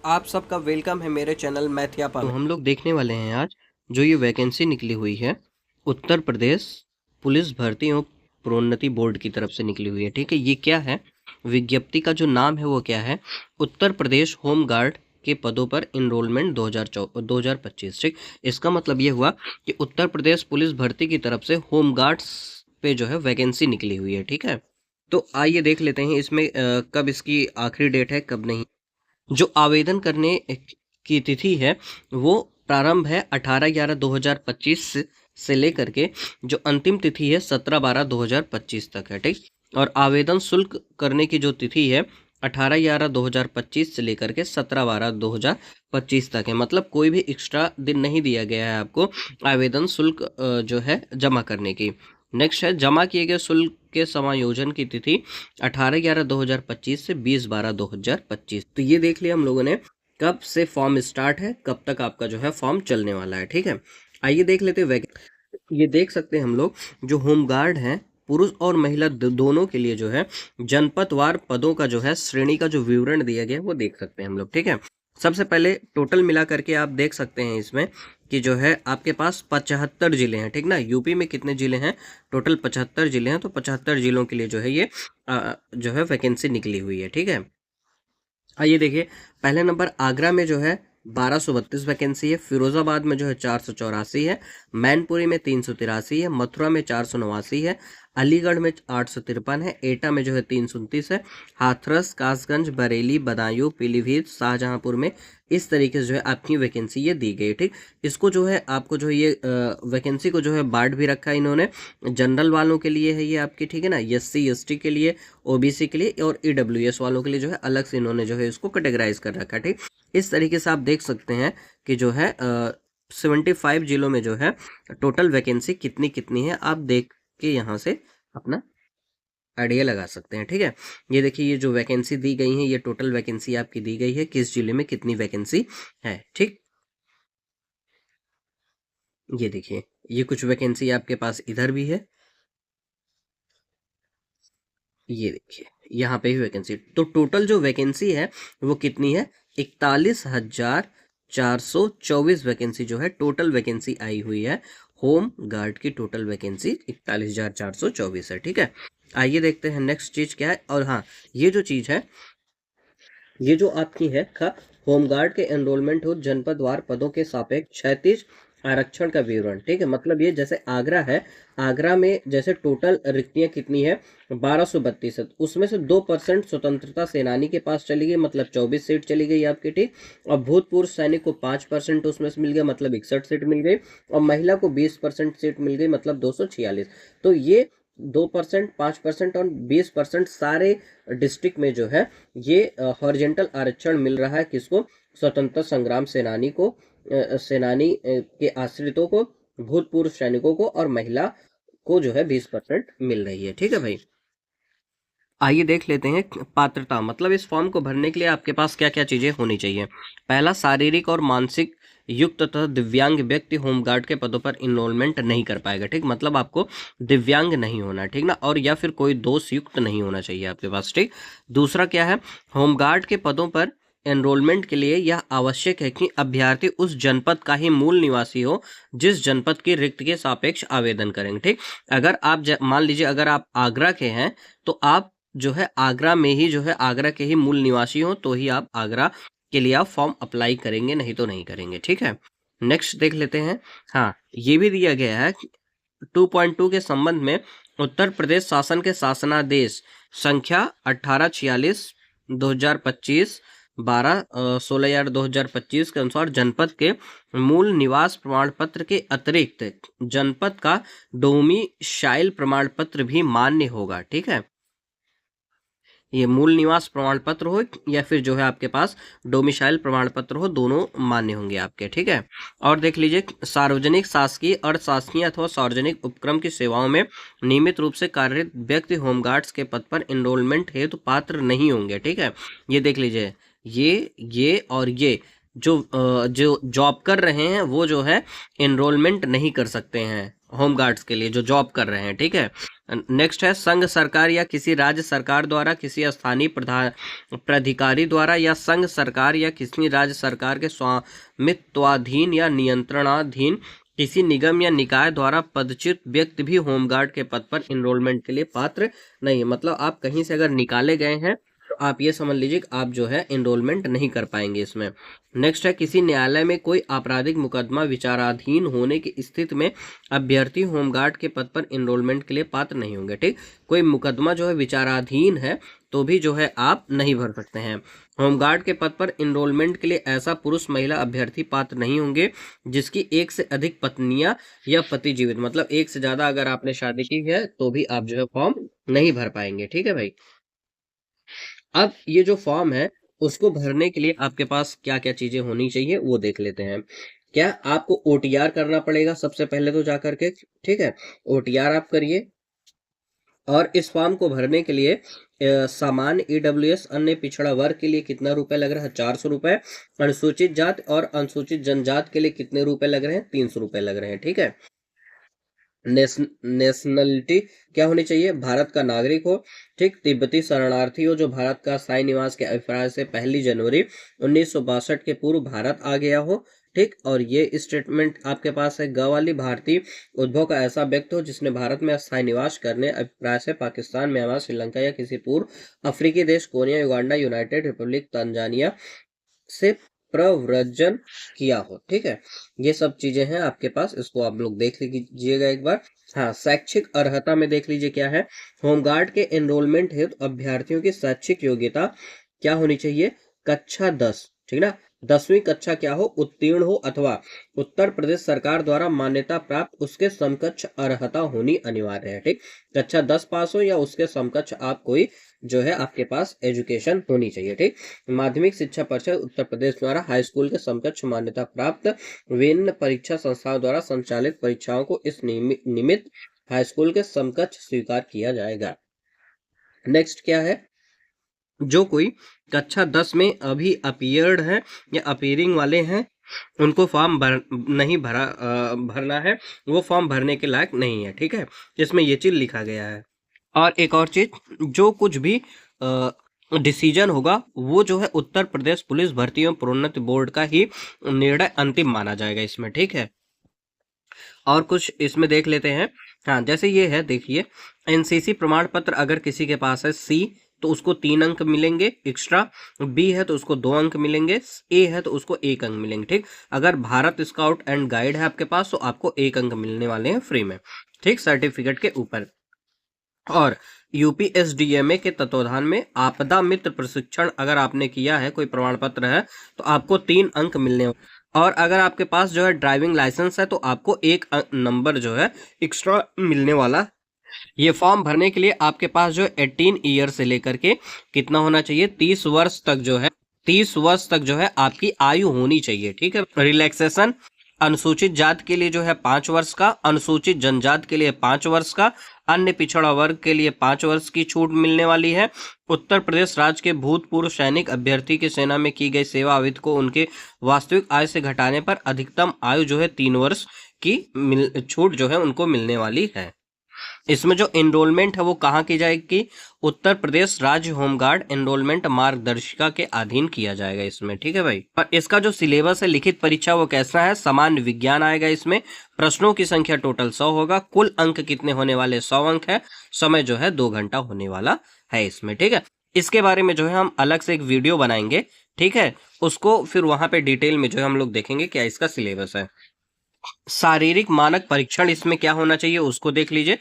आप सबका वेलकम है मेरे चैनल मैथियापा में। तो हम लोग देखने वाले हैं आज जो ये वैकेंसी निकली हुई है उत्तर प्रदेश पुलिस भर्ती एवं प्रोन्नति बोर्ड की तरफ से निकली हुई है। ठीक है, ये क्या है, विज्ञप्ति का जो नाम है वो क्या है, उत्तर प्रदेश होम गार्ड के पदों पर इनरोलमेंट 2025। ठीक, इसका मतलब ये हुआ कि उत्तर प्रदेश पुलिस भर्ती की तरफ से होम गार्ड्स पे जो है वैकेंसी निकली हुई है। ठीक है, तो आइए देख लेते हैं इसमें कब इसकी आखिरी डेट है कब नहीं। जो आवेदन करने की तिथि है वो प्रारंभ है 18/11/2025 से लेकर के जो अंतिम तिथि है 17/12/2025 तक है। ठीक, और आवेदन शुल्क करने की जो तिथि है 18/11/2025 से लेकर के 17/12/2025 तक है। मतलब कोई भी एक्स्ट्रा दिन नहीं दिया गया है आपको आवेदन शुल्क जो है जमा करने की। नेक्स्ट है जमा किए गए शुल्क के समायोजन की तिथि 18/11/2025 से 20/12/2025। तो ये देख लिया हम लोगों ने कब से फॉर्म स्टार्ट है, कब तक आपका जो है फॉर्म चलने वाला है। ठीक है, आइए देख लेते हैं। ये देख सकते हैं हम लोग जो होम गार्ड हैं पुरुष और महिला दोनों के लिए जो है जनपदवार पदों का जो है श्रेणी का जो विवरण दिया गया है वो देख सकते हैं हम लोग। ठीक है, सबसे पहले टोटल मिला करके आप देख सकते हैं इसमें कि जो है आपके पास 75 जिले हैं। ठीक ना, यूपी में कितने जिले हैं, टोटल 75 जिले हैं। तो 75 जिलों के लिए जो है ये जो है वैकेंसी निकली हुई है। ठीक है, आइए देखिए, पहले नंबर आगरा में जो है 1232 वैकेंसी है, फिरोजाबाद में जो है 484 है, मैनपुरी में 383 है, मथुरा में 489 है, अलीगढ़ में 853 है, एटा में जो है 329 है, हाथरस, कासगंज, बरेली, बदायूं, पीलीभीत, शाहजहांपुर में इस तरीके से जो है आपकी वैकेंसी ये दी गई। ठीक, इसको जो है आपको जो है ये वैकेंसी को जो है बांट भी रखा है इन्होंने, जनरल वालों के लिए है ये आपकी, ठीक है ना, SC ST के लिए, OBC के लिए और EWS वालों के लिए जो है अलग से इन्होंने जो है इसको कैटेगराइज कर रखा है। ठीक, इस तरीके से आप देख सकते हैं कि जो है 75 जिलों में जो है टोटल वैकेंसी कितनी कितनी है, आप देख के यहाँ से अपना आइडिया लगा सकते हैं। ठीक है, ये देखिए ये जो वैकेंसी दी गई है ये टोटल वैकेंसी आपकी दी गई है किस जिले में कितनी वैकेंसी है। ठीक, ये देखिए ये कुछ वैकेंसी आपके पास इधर भी है, ये देखिए यहाँ पे भी वैकेंसी। तो टोटल जो वैकेंसी है वो कितनी है, 41,424 वैकेंसी जो है टोटल वैकेंसी आई हुई है। होम गार्ड की टोटल वैकेंसी 41,424 है। ठीक है, आइए देखते हैं नेक्स्ट चीज क्या है। और हाँ, ये जो चीज है ये जो आपकी है होमगार्ड के एनरोलमेंट हो जनपदवार पदों के सापेक्ष 36 आरक्षण का विवरण। ठीक है, मतलब ये जैसे आगरा है, आगरा में जैसे टोटल रिक्तियां कितनी है 1232 है, उसमें से 2% स्वतंत्रता सेनानी के पास चली गई, मतलब 24 सीट चली गई आपकी। ठीक, और भूतपूर्व सैनिक को 5% उसमें से मिल गया, मतलब 61 सीट मिल गई, और महिला को 20% सीट मिल गई, मतलब 246। तो ये 2%, 5% और 20% सारे डिस्ट्रिक्ट में जो है ये हॉरिजेंटल आरक्षण मिल रहा है। किसको, स्वतंत्रता संग्राम सेनानी को, सेनानी के आश्रितों को, भूतपूर्व सैनिकों को, और महिला को जो है 20% मिल रही है। ठीक है भाई, आइए देख लेते हैं पात्रता, मतलब इस फॉर्म को भरने के लिए आपके पास क्या क्या चीजें होनी चाहिए। पहला, शारीरिक और मानसिक युक्त तथा दिव्यांग व्यक्ति होमगार्ड के पदों पर इनरोलमेंट नहीं कर पाएगा। ठीक, मतलब आपको दिव्यांग नहीं होना, ठीक ना, और या फिर कोई दोष युक्त नहीं होना चाहिए आपके पास। ठीक, दूसरा क्या है, होमगार्ड के पदों पर एनरोलमेंट के लिए यह आवश्यक है कि अभ्यर्थी उस जनपद का ही मूल निवासी हो जिस जनपद की रिक्त के सापेक्ष आवेदन करेंगे। ठीक, अगर आप मान लीजिए अगर आप आगरा के हैं तो आप जो है आगरा में ही जो है आगरा के ही मूल निवासी हो तो ही आप आगरा के लिए आप फॉर्म अप्लाई करेंगे, नहीं तो नहीं करेंगे। ठीक है, नेक्स्ट देख लेते हैं। हाँ, ये भी दिया गया है 2.2 के संबंध में उत्तर प्रदेश शासन के शासनादेश संख्या 1846 2025 12/16/2025 के अनुसार जनपद के मूल निवास प्रमाण पत्र के अतिरिक्त जनपद का डोमिसाइल प्रमाण पत्र भी मान्य होगा। ठीक है, ये मूल निवास प्रमाण पत्र हो या फिर जो है आपके पास डोमिसाइल प्रमाण पत्र हो, दोनों मान्य होंगे आपके। ठीक है, और देख लीजिए, सार्वजनिक, शासकीय, अर्धशासकीय अथवा सार्वजनिक उपक्रम की सेवाओं में नियमित रूप से कार्यरत व्यक्ति होमगार्ड्स के पद पर इनरोलमेंट हेतु पात्र नहीं होंगे। ठीक है, ये देख लीजिए, ये और ये जो जॉब कर रहे हैं वो जो है इनरोलमेंट नहीं कर सकते हैं, होमगार्ड्स के लिए जो जॉब कर रहे हैं, ठीक है। नेक्स्ट है संघ सरकार या किसी राज्य सरकार द्वारा किसी स्थानीय प्राधिकारी द्वारा या संघ सरकार या किसी राज्य सरकार के स्वामित्वाधीन या नियंत्रणाधीन किसी निगम या निकाय द्वारा पदच्युत व्यक्ति भी होमगार्ड के पद पर इनरोलमेंट के लिए पात्र नहीं है। मतलब आप कहीं से अगर निकाले गए हैं तो आप ये समझ लीजिए कि आप जो है इनरोलमेंट नहीं कर पाएंगे इसमें। नेक्स्ट है किसी न्यायालय में कोई आपराधिक मुकदमा विचाराधीन होने की स्थिति में अभ्यर्थी होमगार्ड के पद पर इनरोलमेंट के लिए पात्र नहीं होंगे, ठीक। कोई मुकदमा जो है विचाराधीन है तो भी जो है आप नहीं भर सकते हैं। होमगार्ड के पद पर इनरोलमेंट के लिए ऐसा पुरुष महिला अभ्यर्थी पात्र नहीं होंगे जिसकी एक से अधिक पत्नियां या पति जीवित, मतलब एक से ज्यादा अगर आपने शादी की है तो भी आप जो है फॉर्म नहीं भर पाएंगे, ठीक है भाई। अब ये जो फॉर्म है उसको भरने के लिए आपके पास क्या क्या चीजें होनी चाहिए वो देख लेते हैं। क्या आपको ओटीआर करना पड़ेगा सबसे पहले तो जाकर के, ठीक है। ओटीआर आप करिए और इस फॉर्म को भरने के लिए सामान्य ईडब्ल्यूएस अन्य पिछड़ा वर्ग के लिए कितना रुपए लग रहा है, 400 रुपए। अनुसूचित जाति और अनुसूचित जनजाति के लिए कितने रुपए लग रहे हैं, 300 रुपए लग रहे हैं, ठीक है। नेशनलिटी क्या होनी चाहिए, भारत का नागरिक हो, ठीक। तिब्बती शरणार्थी हो जो भारत का स्थायी निवास के अभिप्राय से 1 जनवरी 1962 के पूर्व भारत आ गया हो, ठीक। और ये स्टेटमेंट आपके पास है। ग वाली भारतीय उद्भव का ऐसा व्यक्ति हो जिसने भारत में स्थायी निवास करने अभिप्राय से पाकिस्तान, म्यांमार, श्रीलंका या किसी पूर्व अफ्रीकी देश, Korea, Uganda, United Republic, Tanzania से प्रव्रजन किया हो, ठीक है। ये सब चीजें हैं आपके पास, इसको आप लोग देख लीजिएगा एक बार। हाँ, शैक्षिक अर्हता में देख लीजिए क्या है। होमगार्ड के एनरोलमेंट हेतु अभ्यर्थियों की शैक्षिक योग्यता क्या होनी चाहिए, कक्षा 10, ठीक ना। 10वीं कक्षा क्या हो, उत्तीर्ण हो अथवा उत्तर प्रदेश सरकार द्वारा मान्यता प्राप्त उसके समकक्ष अर्हता होनी अनिवार्य है, ठीक। कक्षा 10 पास हो या उसके समकक्ष आप कोई जो है आपके पास एजुकेशन होनी चाहिए, ठीक। माध्यमिक शिक्षा परिषद उत्तर प्रदेश द्वारा हाई स्कूल के समकक्ष मान्यता प्राप्त विभिन्न परीक्षा संस्थाओं द्वारा संचालित परीक्षाओं को इस निमित्त हाई स्कूल के समकक्ष स्वीकार किया जाएगा। नेक्स्ट क्या है, जो कोई कक्षा 10 में अभी अपीयर्ड है या अपीयरिंग वाले हैं उनको फॉर्म नहीं भरना है, वो फॉर्म भरने के लायक नहीं है, ठीक है। इसमें ये चीज लिखा गया है। और एक और चीज, जो कुछ भी डिसीजन होगा वो जो है उत्तर प्रदेश पुलिस भर्ती एवं प्रोन्नति बोर्ड का ही निर्णय अंतिम माना जाएगा इसमें, ठीक है। और कुछ इसमें देख लेते हैं। हाँ, जैसे ये है, देखिए एनसीसी प्रमाण पत्र अगर किसी के पास है, सी तो उसको 3 अंक मिलेंगे एक्स्ट्रा, बी है तो उसको 2 अंक मिलेंगे, ए है तो उसको 1 अंक मिलेंगे, ठीक। अगर भारत स्काउट एंड गाइड है आपके पास तो आपको 1 अंक मिलने वाले हैं फ्री में, ठीक, सर्टिफिकेट के ऊपर। और यूपीएसडीएमए के तत्वाधान में आपदा मित्र प्रशिक्षण अगर आपने किया है, कोई प्रमाण पत्र है तो आपको 3 अंक मिलने। और अगर आपके पास जो है ड्राइविंग लाइसेंस है तो आपको 1 नंबर जो है एक्स्ट्रा मिलने वाला। ये फॉर्म भरने के लिए आपके पास जो 18 ईयर से लेकर के कितना होना चाहिए, 30 वर्ष तक जो है 30 वर्ष तक जो है आपकी आयु होनी चाहिए, ठीक है। रिलैक्सेशन अनुसूचित जाति के लिए जो है 5 वर्ष का, अनुसूचित जनजाति के लिए 5 वर्ष का, अन्य पिछड़ा वर्ग के लिए 5 वर्ष की छूट मिलने वाली है। उत्तर प्रदेश राज्य के भूतपूर्व सैनिक अभ्यर्थी की सेना में की गई सेवा अवधि को उनके वास्तविक आयु से घटाने पर अधिकतम आयु जो है 3 वर्ष की छूट जो है उनको मिलने वाली है। इसमें जो एनरोलमेंट है वो कहाँ की जाएगी, उत्तर प्रदेश राज्य होमगार्ड एनरोलमेंट मार्गदर्शिका के अधीन किया जाएगा इसमें, ठीक है भाई। पर इसका जो सिलेबस है, लिखित परीक्षा वो कैसा है, सामान्य विज्ञान आएगा इसमें, प्रश्नों की संख्या टोटल 100 होगा, कुल अंक कितने होने वाले, 100 अंक है, समय जो है 2 घंटा होने वाला है इसमें, ठीक है। इसके बारे में जो है हम अलग से एक वीडियो बनाएंगे, ठीक है, उसको फिर वहां पे डिटेल में जो है हम लोग देखेंगे क्या इसका सिलेबस है। शारीरिक मानक परीक्षण इसमें क्या होना चाहिए उसको देख लीजिए।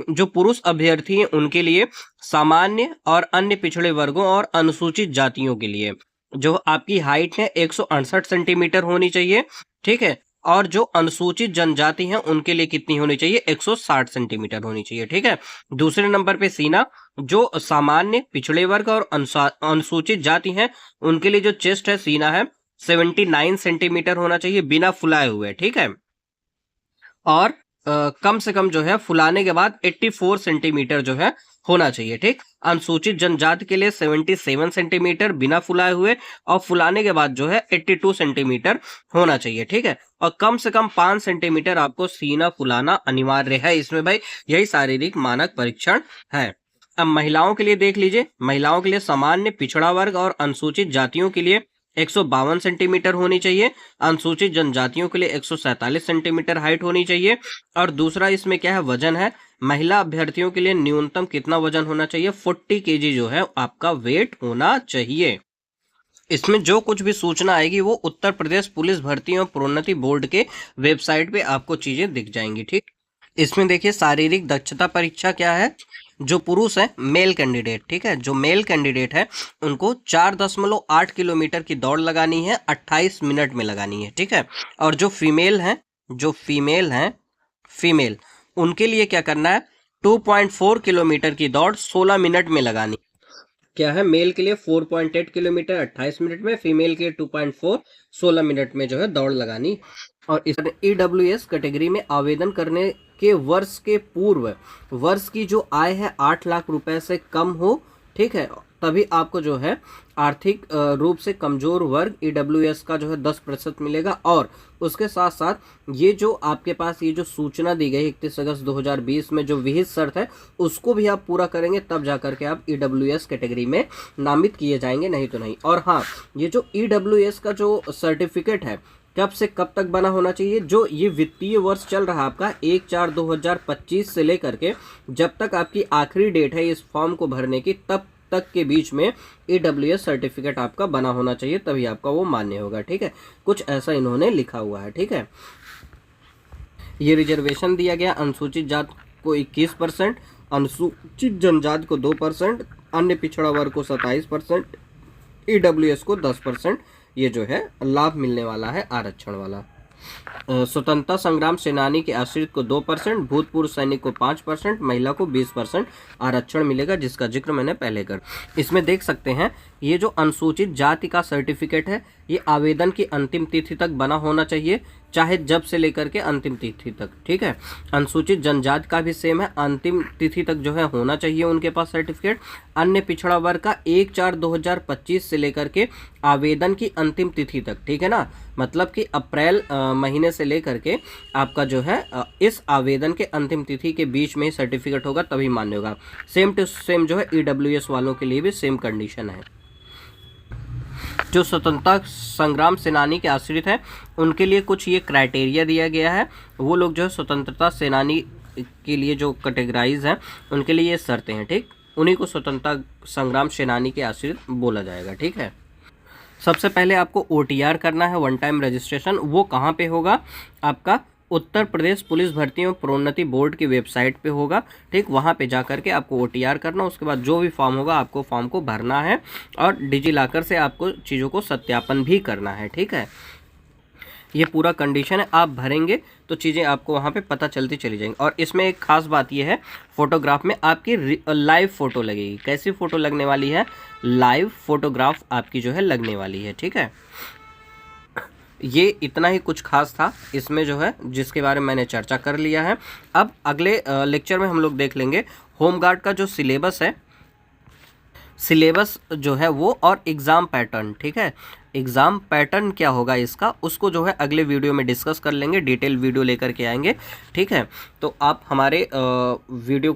जो पुरुष अभ्यर्थी हैं उनके लिए, सामान्य और अन्य पिछड़े वर्गों और अनुसूचित जातियों के लिए जो आपकी हाइट है 168 सेंटीमीटर होनी चाहिए, ठीक है। और जो अनुसूचित जनजाति हैं उनके लिए कितनी होनी चाहिए, 160 सेंटीमीटर होनी चाहिए, ठीक है। दूसरे नंबर पे सीना, जो सामान्य पिछड़े वर्ग और अनुसूचित जाति हैं उनके लिए जो चेस्ट है, सीना है 79 सेंटीमीटर होना चाहिए बिना फुलाए हुए, ठीक है। और कम से कम जो है फुलाने के बाद 84 सेंटीमीटर जो है होना चाहिए, ठीक। अनुसूचित जनजाति के लिए 77 सेंटीमीटर बिना फुलाए हुए, और फुलाने के बाद जो है 82 सेंटीमीटर होना चाहिए, ठीक है। और कम से कम 5 सेंटीमीटर आपको सीना फुलाना अनिवार्य है इसमें भाई, यही शारीरिक मानक परीक्षण है। अब महिलाओं के लिए देख लीजिए, महिलाओं के लिए सामान्य, पिछड़ा वर्ग और अनुसूचित जातियों के लिए 152 सेंटीमीटर होनी चाहिए, अनुसूचित जनजातियों के लिए 147 सेंटीमीटर हाइट होनी चाहिए। और दूसरा इसमें क्या है, वजन है। महिला अभ्यर्थियों के लिए न्यूनतम कितना वजन होना चाहिए, 40 केजी जो है आपका वेट होना चाहिए। इसमें जो कुछ भी सूचना आएगी वो उत्तर प्रदेश पुलिस भर्ती और प्रोन्नति बोर्ड के वेबसाइट पे आपको चीजें दिख जाएंगी, ठीक। इसमें देखिए शारीरिक दक्षता परीक्षा क्या है। जो पुरुष है, मेल कैंडिडेट, ठीक है, जो मेल कैंडिडेट है उनको 4.8 किलोमीटर की दौड़ लगानी है, 28 मिनट में लगानी है, ठीक है। और जो फीमेल है, फीमेल उनके लिए क्या करना है, 2.4 किलोमीटर की दौड़ 16 मिनट में लगानी। क्या है, मेल के लिए 4.8 किलोमीटर 28 मिनट में, फीमेल के 2.4 16 मिनट में जो है दौड़ लगानी। और इस EWS कैटेगरी में आवेदन करने के वर्ष के पूर्व वर्ष की जो आय है 8 लाख रुपए से कम हो, ठीक है, तभी आपको जो है आर्थिक रूप से कमजोर वर्ग EWS का जो है 10% मिलेगा। और उसके साथ साथ ये जो आपके पास ये जो सूचना दी गई 31 अगस्त 2020 में जो विहित शर्त है उसको भी आप पूरा करेंगे, तब जाकर के आप EWS कैटेगरी में नामित किए जाएंगे, नहीं तो नहीं। और हाँ, ये जो EWS का जो सर्टिफिकेट है कब से कब तक बना होना चाहिए, जो ये वित्तीय वर्ष चल रहा है आपका 1/4/2025 से लेकर के जब तक आपकी आखिरी डेट है इस फॉर्म को भरने की, तब तक के बीच में EWS सर्टिफिकेट आपका बना होना चाहिए, तभी आपका वो मान्य होगा, ठीक है। कुछ ऐसा इन्होंने लिखा हुआ है, ठीक है। ये रिजर्वेशन दिया गया, अनुसूचित जात को 21%, अनुसूचित जनजाति को 2%, अन्य पिछड़ा वर्ग को 27%, EWS को 10% ये जो है लाभ मिलने वाला है आरक्षण वाला। स्वतंत्रता संग्राम सेनानी के आश्रित को 2%, भूतपूर्व सैनिक को 5%, महिला को 20% आरक्षण मिलेगा, जिसका जिक्र मैंने पहले कर। इसमें देख सकते हैं ये जो अनुसूचित जाति का सर्टिफिकेट है ये आवेदन की अंतिम तिथि तक बना होना चाहिए, चाहे जब से लेकर के अंतिम तिथि तक, ठीक है। अनुसूचित जनजाति का भी सेम है, अंतिम तिथि तक जो है होना चाहिए उनके पास सर्टिफिकेट। अन्य पिछड़ा वर्ग का 1/4/2025 से लेकर के आवेदन की अंतिम तिथि तक, ठीक है ना, मतलब कि अप्रैल महीने से लेकर के आपका जो है इस आवेदन के अंतिम तिथि के बीच में ही सर्टिफिकेट होगा, तभी मान्य होगा। सेम टू सेम जो है EWS वालों के लिए भी सेम कंडीशन है। जो स्वतंत्रता संग्राम सेनानी के आश्रित हैं उनके लिए कुछ ये क्राइटेरिया दिया गया है, वो लोग जो है स्वतंत्रता सेनानी के लिए जो कैटेगराइज हैं उनके लिए ये शर्तें हैं, ठीक, उन्हीं को स्वतंत्रता संग्राम सेनानी के आश्रित बोला जाएगा, ठीक है। सबसे पहले आपको OTR करना है, वन टाइम रजिस्ट्रेशन। वो कहाँ पे होगा, आपका उत्तर प्रदेश पुलिस भर्ती एवं प्रोन्नति बोर्ड की वेबसाइट पे होगा, ठीक। वहाँ पे जा करके आपको OTR करना, उसके बाद जो भी फॉर्म होगा आपको फॉर्म को भरना है और डिजिलॉकर से आपको चीज़ों को सत्यापन भी करना है, ठीक है। ये पूरा कंडीशन है, आप भरेंगे तो चीज़ें आपको वहाँ पे पता चलती चली जाएंगी। और इसमें एक खास बात ये है, फोटोग्राफ में आपकी लाइव फ़ोटो लगेगी। कैसी फ़ोटो लगने वाली है, लाइव फोटोग्राफ आपकी जो है लगने वाली है, ठीक है। ये इतना ही कुछ खास था इसमें जो है, जिसके बारे में मैंने चर्चा कर लिया है। अब अगले लेक्चर में हम लोग देख लेंगे होमगार्ड का जो सिलेबस है, सिलेबस जो है वो, और एग्ज़ाम पैटर्न, ठीक है। एग्ज़ाम पैटर्न क्या होगा इसका, उसको जो है अगले वीडियो में डिस्कस कर लेंगे, डिटेल वीडियो लेकर के आएंगे, ठीक है। तो आप हमारे वीडियो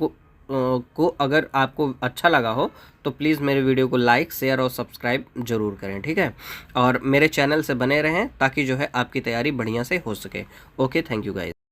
को अगर आपको अच्छा लगा हो तो प्लीज़ मेरे वीडियो को लाइक, शेयर और सब्सक्राइब जरूर करें, ठीक है। और मेरे चैनल से बने रहें ताकि जो है आपकी तैयारी बढ़िया से हो सके। Okay, thank you guys.